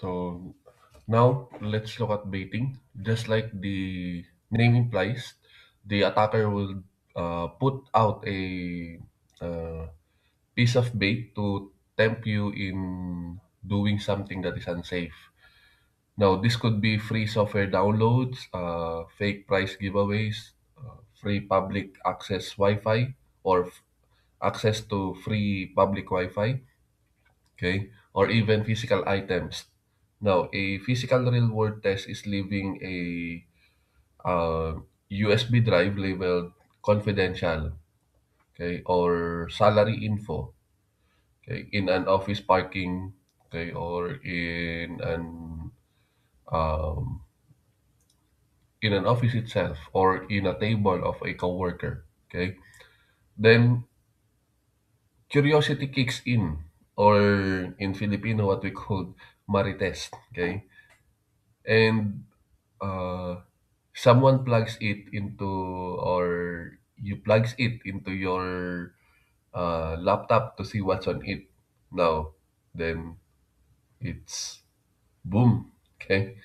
So now let's look at baiting. Just like the name implies, the attacker will put out a uh, piece of bait to tempt you in doing something that is unsafe. Now, this could be free software downloads, fake price giveaways, free public access Wi-Fi, or access to free public Wi-Fi, okay, or even physical items. Now, a physical real-world test is leaving a USB drive labeled confidential, okay, or salary info, okay, or um, in an office itself, or in a table of a coworker. Okay, then curiosity kicks in, or in Filipino, what we call marites. Okay, and uh, someone plugs it into, or you plugs it into your laptop to see what's on it. Now, then it's boom. Okay,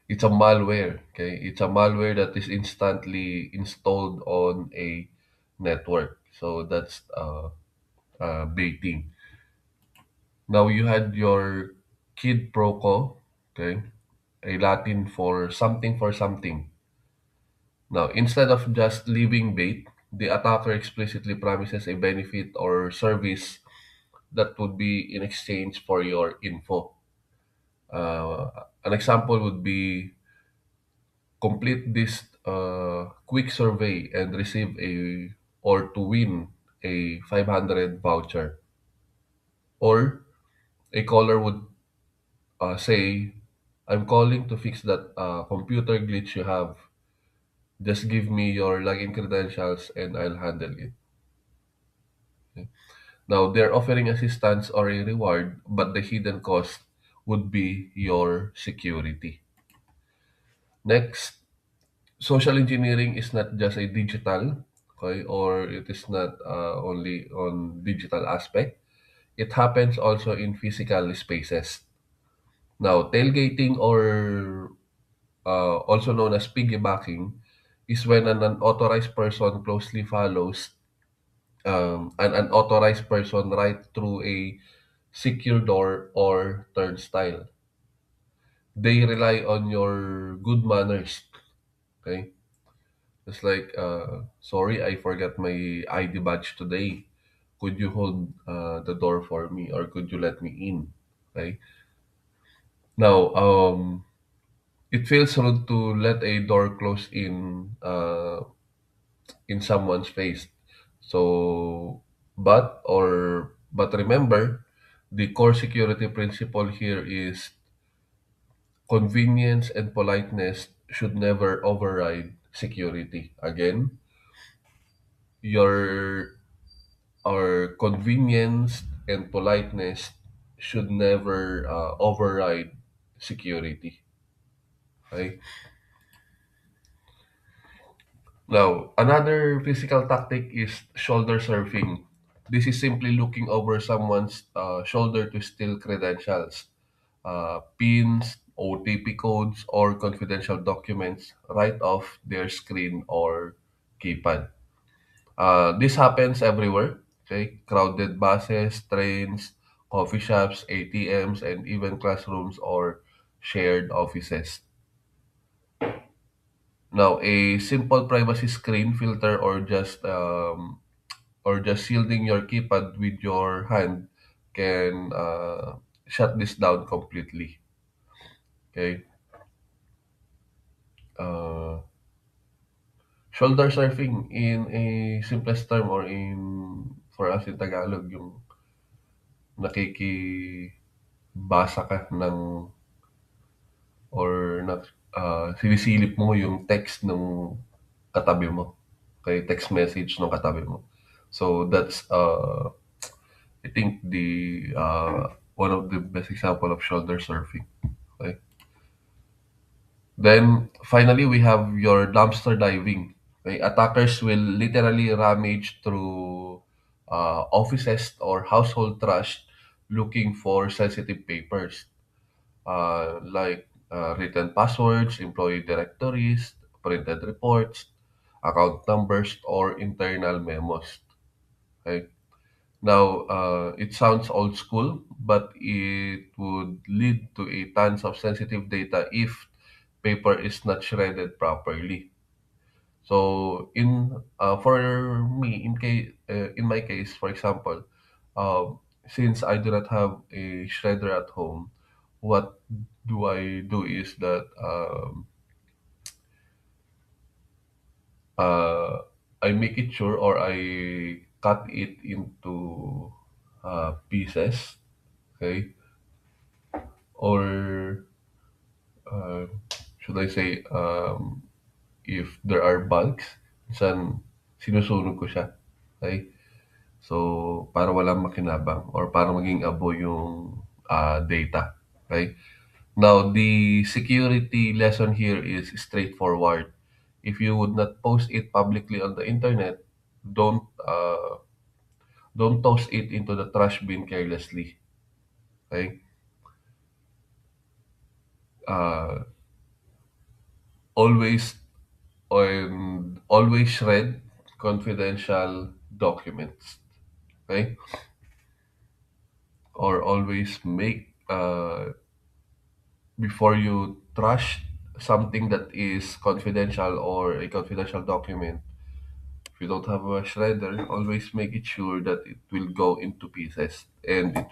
it's a malware. Okay, it's a malware that is instantly installed on a network. So that's baiting. Now you had your kid proco. Okay, a Latin for something. Now, instead of just leaving bait, the attacker explicitly promises a benefit or service that would be in exchange for your info. An example would be complete this quick survey and receive a, or to win a 500 voucher. Or a caller would say, I'm calling to fix that computer glitch you have. Just give me your login credentials and I'll handle it. Okay. Now, they're offering assistance or a reward, but the hidden cost would be your security. Next, social engineering is not just a digital, okay, or it is not only on digital aspect. It happens also in physical spaces. Now, tailgating, or also known as piggybacking, is when an unauthorized person closely follows an unauthorized person right through a secure door or turnstile. They rely on your good manners. Okay, it's like, sorry, I forgot my ID badge today. Could you hold the door for me, or could you let me in? Okay. Now, it feels rude to let a door close in someone's face. So, but remember, the core security principle here is convenience and politeness should never override security. Again, your our convenience and politeness should never override security. Okay? Now, another physical tactic is shoulder surfing. This is simply looking over someone's shoulder to steal credentials, pins, OTP codes, or confidential documents right off their screen or keypad. This happens everywhere. Okay, crowded buses, trains, coffee shops, ATMs, and even classrooms or shared offices. Now, a simple privacy screen filter, or just shielding your keypad with your hand can shut this down completely. Okay. Uh, Shoulder surfing in a simplest term, or in for us in Tagalog, yung nakikibasa ka ng, or sinisilip mo yung text ng katabi mo. Okay, text message ng katabi mo. So that's I think the one of the best example of shoulder surfing. Okay. Then finally we have your dumpster diving. Okay, attackers will literally rummage through offices or household trash looking for sensitive papers. like written passwords, employee directories, printed reports, account numbers, or internal memos. Okay? Now, it sounds old school, but it would lead to a tons of sensitive data if paper is not shredded properly. So, for me, in my case, for example, since I do not have a shredder at home, what do I do is that uh, I make it sure, or I cut it into pieces, okay, or uh, should I say, if there are bulks, minsan sinusunog ko siya. Okay? So, para walang makinabang or para maging abo yung data. Okay? Now, the security lesson here is straightforward. If you would not post it publicly on the internet, don't uh, don't toss it into the trash bin carelessly. Okay? Uh, always always shred confidential documents. Okay? Or always make before you trash something that is confidential or a confidential document. If you don't have a shredder, always make it sure that it will go into pieces and uh,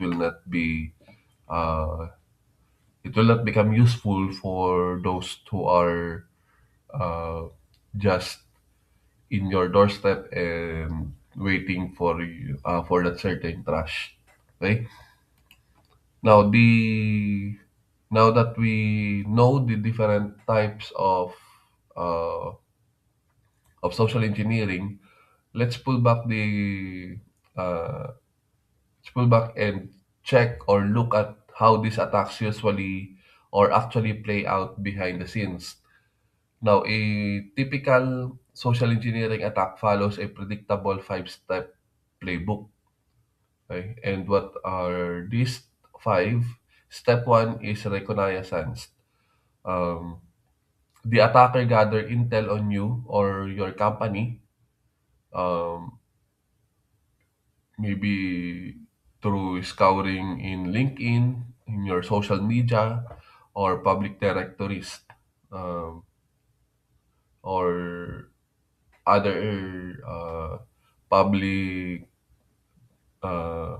it will not become useful for those who are uh, just in your doorstep and waiting for you for that certain trash. Okay. Now now that we know the different types uh, of social engineering, let's pull back the uh, let's pull back and check or look at how these attacks usually or actually play out behind the scenes. Now, a typical social engineering attack follows a predictable five-step playbook. Okay? And what are these five? Step one is reconnaissance. Um, the attacker gather intel on you or your company, um, maybe through scouring in LinkedIn, in your social media, or public directories, um, or other public uh,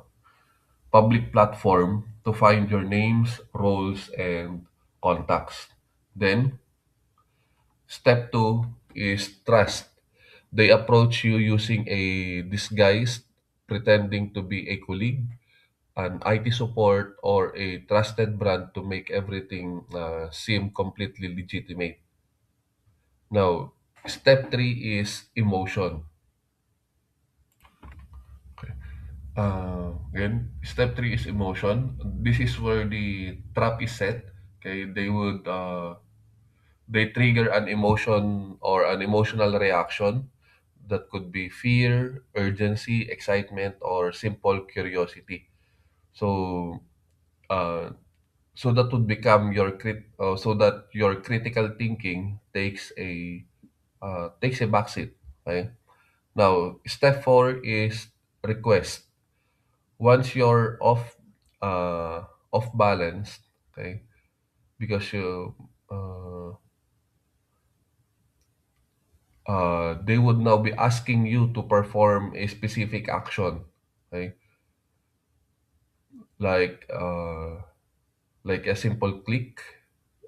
public platform to find your names, roles, and contacts. Then, step two is trust. They approach you using a disguise, pretending to be a colleague, an IT support, or a trusted brand to make everything seem completely legitimate. Now, step three is emotion. Again, step three is emotion. This is where the trap is set. Okay, they trigger an emotion or an emotional reaction that could be fear, urgency, excitement, or simple curiosity. So, uh, so that would become so that your critical thinking takes a backseat. Okay. Now, step four is request. Once you're off balance, okay, because they would now be asking you to perform a specific action, okay, like uh, like a simple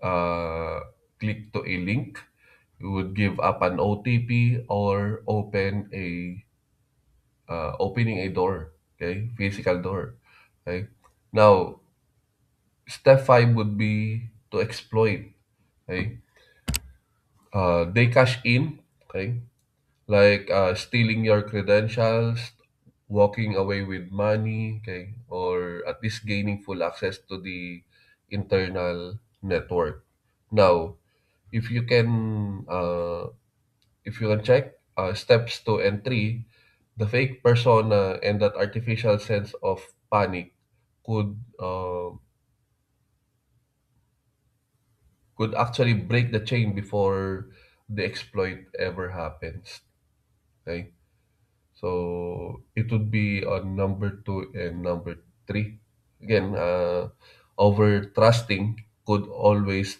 uh, click to a link. You would give up an OTP or opening a door, okay, physical door, okay. Now, step five would be to exploit, okay. They cash in, okay, like stealing your credentials, walking away with money, okay, or at least gaining full access to the internal network. Now, if you can, uh, if you can check steps two and three, the fake persona and that artificial sense of panic could could actually break the chain before the exploit ever happens. Okay, so it would be on number two and number three. Again, over trusting could always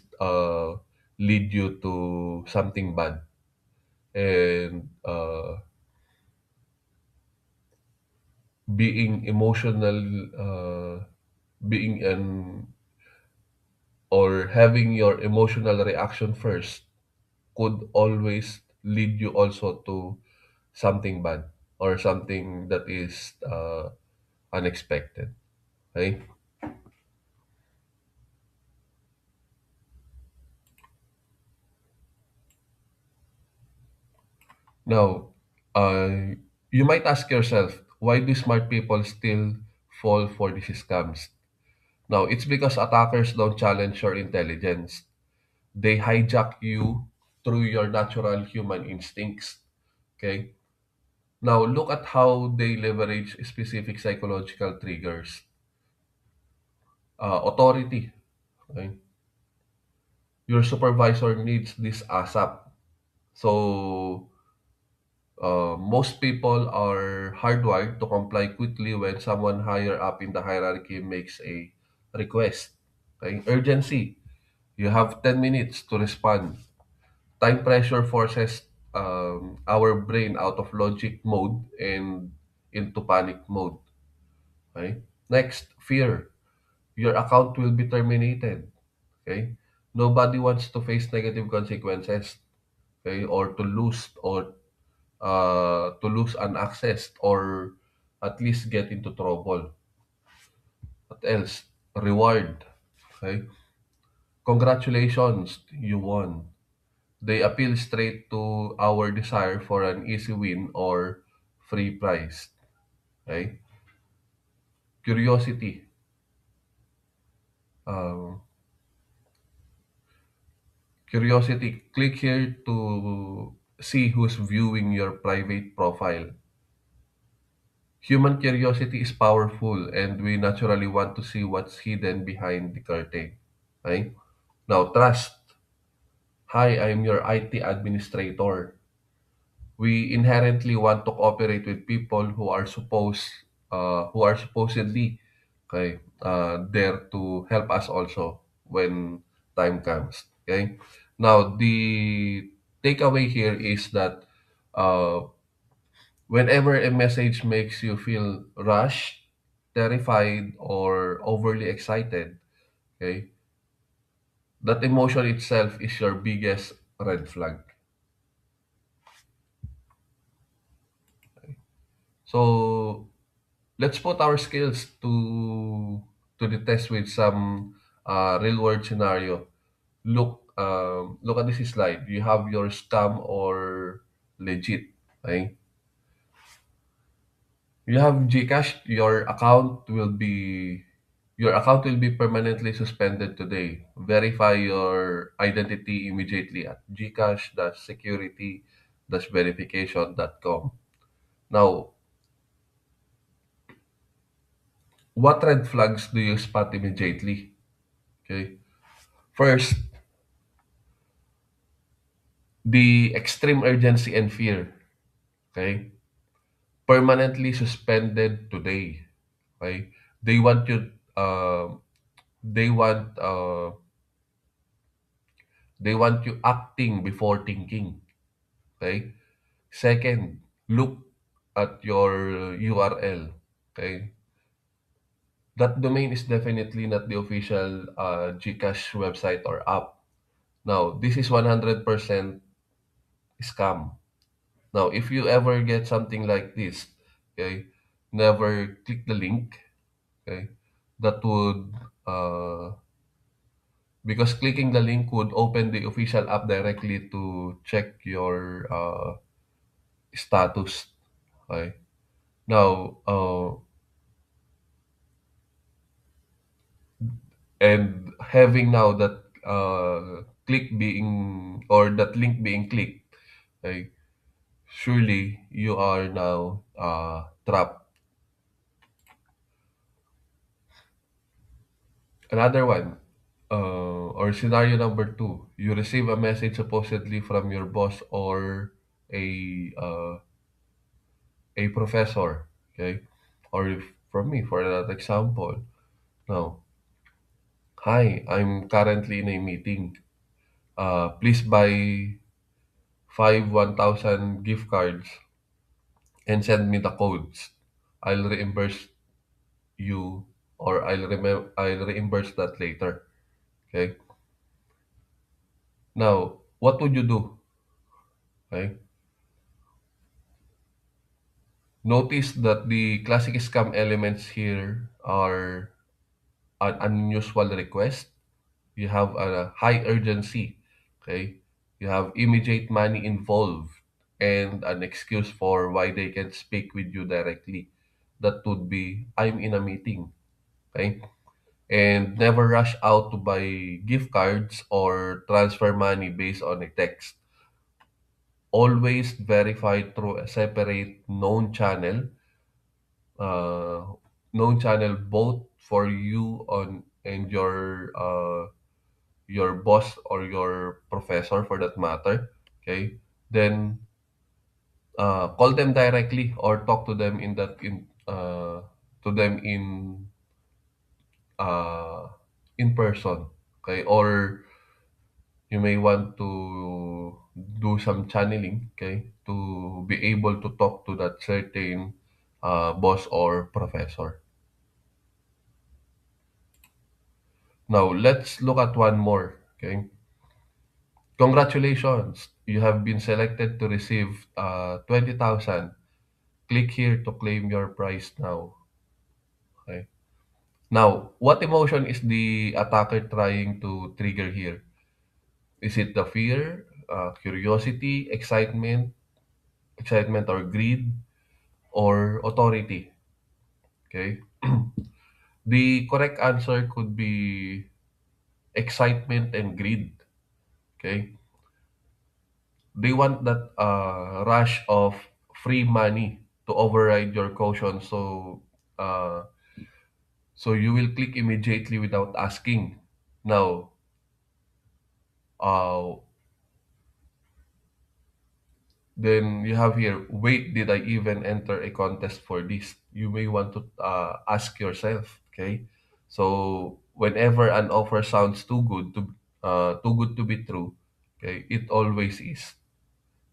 lead you to something bad, and being emotional, being an or having your emotional reaction first could always lead you also to something bad or something that is unexpected. Okay. Now, uh, you might ask yourself, why do smart people still fall for these scams? Now, it's because attackers don't challenge your intelligence. They hijack you through your natural human instincts. Okay. Now, look at how they leverage specific psychological triggers. Authority. Okay. Your supervisor needs this ASAP. So, most people are hardwired to comply quickly when someone higher up in the hierarchy makes a request. Okay? Urgency. You have 10 minutes to respond. Time pressure forces our brain out of logic mode and into panic mode. Okay? Next, fear. Your account will be terminated. Okay? Nobody wants to face negative consequences. Okay? Or to lose an access or at least get into trouble. What else? Reward. Okay? Congratulations, you won. They appeal straight to our desire for an easy win or free prize. Okay? Curiosity. Um, Curiosity. Click here to see who's viewing your private profile. Human curiosity is powerful and we naturally want to see what's hidden behind the curtain. Okay? Now, trust. Hi, I'm your IT administrator. We inherently want to cooperate with people who are supposedly there to help us also when time comes. Okay. Now, the takeaway here is that uh, whenever a message makes you feel rushed, terrified, or overly excited, okay, that emotion itself is your biggest red flag. So let's put our skills to the test with some real world scenario. Look at this slide. You have your scam or legit. Okay? You have Gcash. Your account will be permanently suspended today. Verify your identity immediately at gcash-security-verification.com. Now, what red flags do you spot immediately? Okay. First, the extreme urgency and fear. Okay. Permanently suspended today. Okay. They want you. They want. They want you acting before thinking. Okay. Second, look at your URL. Okay. That domain is definitely not the official Gcash website or app. Now, this is 100% scam. Now, if you ever get something like this, okay, never click the link, okay, that would, because clicking the link would open the official app directly to check your status, okay. Now, and having now that click being or that link being clicked, okay, surely you are now trapped. Another one, Or scenario number two, you receive a message supposedly from your boss or a professor, okay? Or if, from me, for that example. Now, hi, I'm currently in a meeting. Please buy five 1,000 gift cards and send me the codes. I'll reimburse you, or I'll reimburse that later. Okay. Now, what would you do? Okay. Notice that the classic scam elements here are an unusual request. You have a high urgency. Okay. You have immediate money involved and an excuse for why they can speak with you directly. That would be, I'm in a meeting. Okay. And never rush out to buy gift cards or transfer money based on a text. Always verify through a separate uh, known channel both for you on and your boss or your professor for that matter. Okay, then call them directly or talk to them to them uh, in person. Okay, or you may want to do some channeling, okay, to be able to talk to that certain boss or professor. Now, let's look at one more, okay. Congratulations, you have been selected to receive 20,000. Click here to claim your prize now. Okay. Now, what emotion is the attacker trying to trigger here? Is it the fear, curiosity, excitement or greed, or authority? Okay. The correct answer could be excitement and greed. Okay. They want that rush of free money to override your caution. Uh, so you will click immediately without asking. Now, uh, then you have here, wait, did I even enter a contest for this? You may want to ask yourself, okay? So whenever an offer sounds too good to be true, okay, it always is.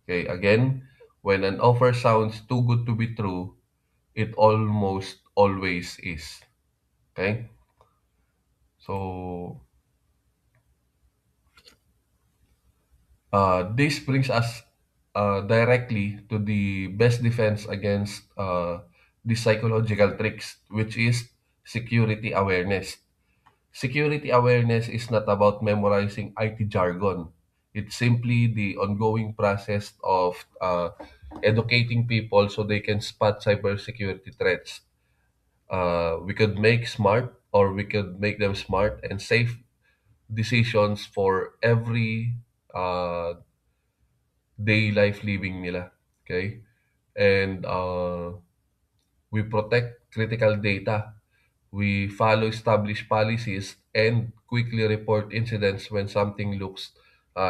Okay, again, when an offer sounds too good to be true, it almost always is. Okay? So this brings us directly to the best defense against the psychological tricks, which is security awareness. Security awareness is not about memorizing IT jargon. It's simply the ongoing process of educating people so they can spot cybersecurity threats. We could make smart, or we could make them smart and safe decisions for every uh, day life living nila. Okay? And we protect critical data. We follow established policies and quickly report incidents when something looks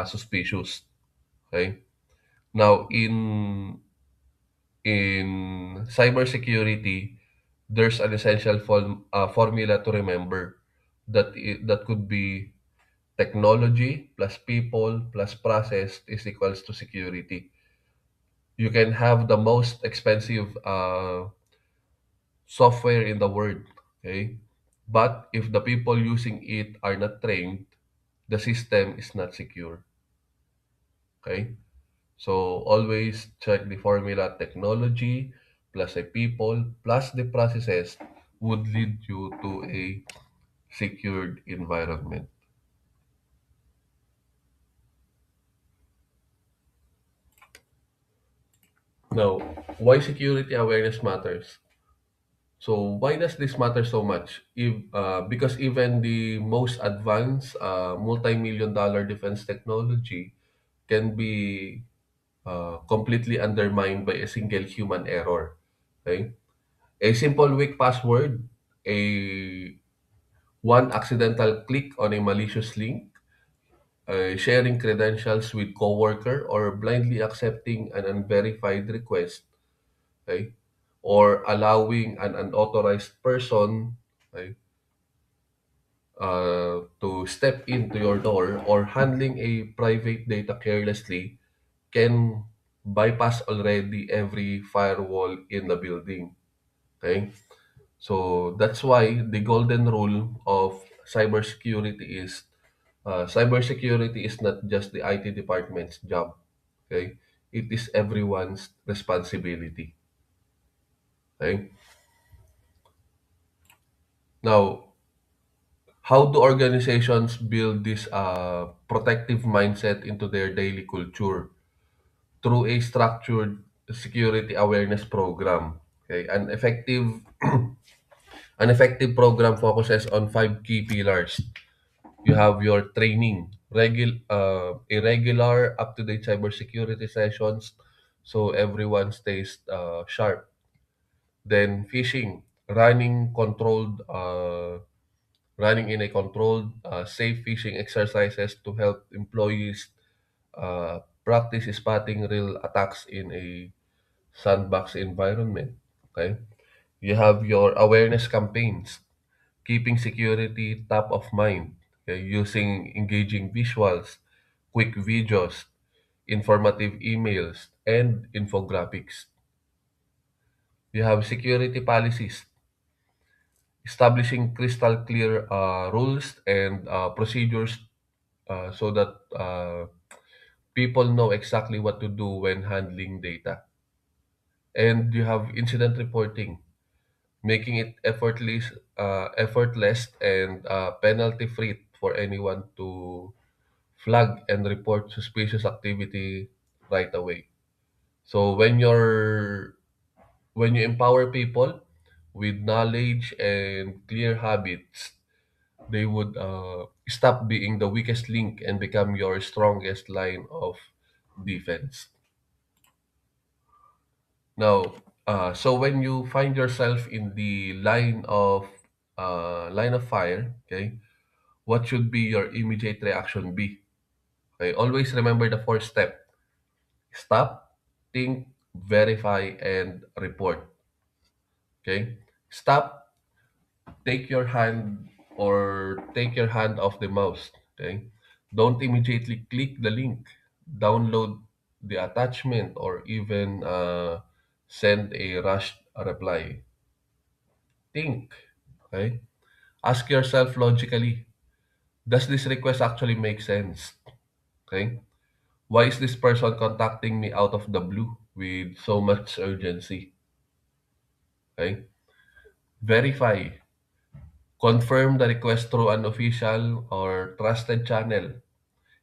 suspicious. Okay? Now, in cybersecurity, there's an essential formula to remember that could be technology plus people plus process is equals to security. You can have the most expensive software in the world, okay? But if the people using it are not trained, the system is not secure, okay? So always check the formula technology plus a people plus the processes would lead you to a secured environment. Now, why security awareness matters? So why does this matter so much? Because even the most advanced multi-million dollar defense technology can be completely undermined by a single human error. Okay? A simple weak password, a one accidental click on a malicious link, sharing credentials with coworker, or blindly accepting an unverified request, okay, or allowing an unauthorized person, okay, to step into your door, or handling a private data carelessly can bypass already every firewall in the building. Okay, so that's why the golden rule of cybersecurity is, cybersecurity is not just the IT department's job. Okay, it is everyone's responsibility. Okay, now, how do organizations build this protective mindset into their daily culture? Through a structured security awareness program. Okay, an effective program focuses on five key pillars. You have your training, irregular, up-to-date cybersecurity sessions, so everyone stays sharp. Then phishing, running in a controlled, safe phishing exercises to help employees practice spotting real attacks in a sandbox environment. Okay, you have your awareness campaigns, keeping security top of mind, okay, using engaging visuals, quick videos, informative emails, and infographics. You have security policies, establishing crystal clear rules and procedures, so that people know exactly what to do when handling data. And you have incident reporting, making it effortless and penalty-free for anyone to flag and report suspicious activity right away. So when you empower people with knowledge and clear habits, they would stop being the weakest link and become your strongest line of defense. Now, so when you find yourself in the line of fire, okay, what should be your immediate reaction be? Okay, always remember the fourth step: stop, think, verify, and report. Okay, stop, take your hand off the mouse. Okay, don't immediately click the link, download the attachment, or even send a rushed reply. Think. Okay, ask yourself logically, does this request actually make sense? Okay, why is this person contacting me out of the blue with so much urgency? Okay, verify. Confirm the request through an official or trusted channel.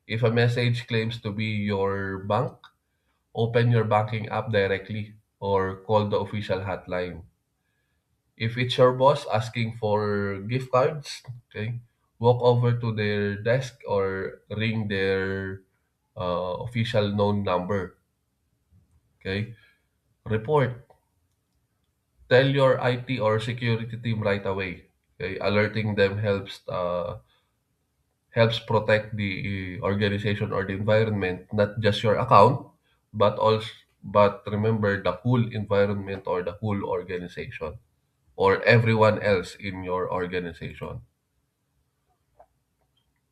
If a message claims to be your bank, open your banking app directly or call the official hotline. If it's your boss asking for gift cards, okay, walk over to their desk or ring their official known number. Okay, report. Tell your IT or security team right away. Okay, alerting them helps protect the organization or the environment, not just your account, but remember the whole environment or the whole organization or everyone else in your organization.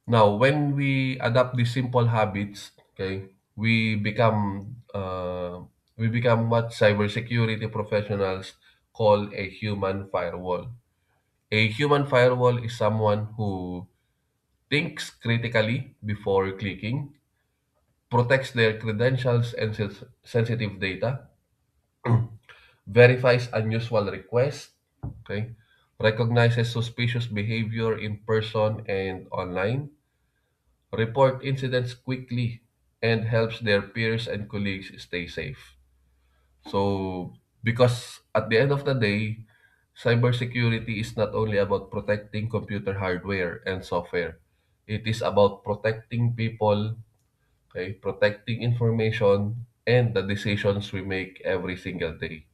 Now, when we adopt these simple habits, okay, we become what cybersecurity professionals call a human firewall. A human firewall is someone who thinks critically before clicking, protects their credentials and sensitive data, verifies unusual requests, okay, recognizes suspicious behavior in person and online, report incidents quickly, and helps their peers and colleagues stay safe. So, because at the end of the day, cybersecurity is not only about protecting computer hardware and software, it is about protecting people, okay, protecting information, and the decisions we make every single day.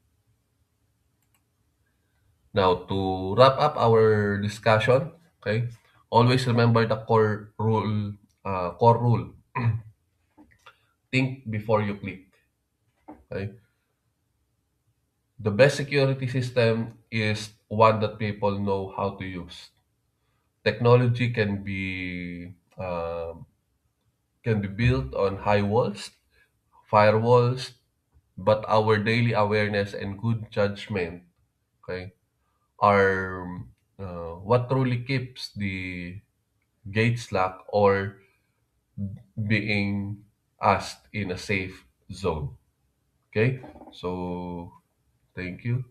Now, to wrap up our discussion, okay, always remember the core rule, core rule: think before you click. Okay? The best security system is one that people know how to use. Technology can be built on high walls, firewalls, but our daily awareness and good judgment, okay, are what truly keeps the gates locked or being asked in a safe zone. Okay, so thank you.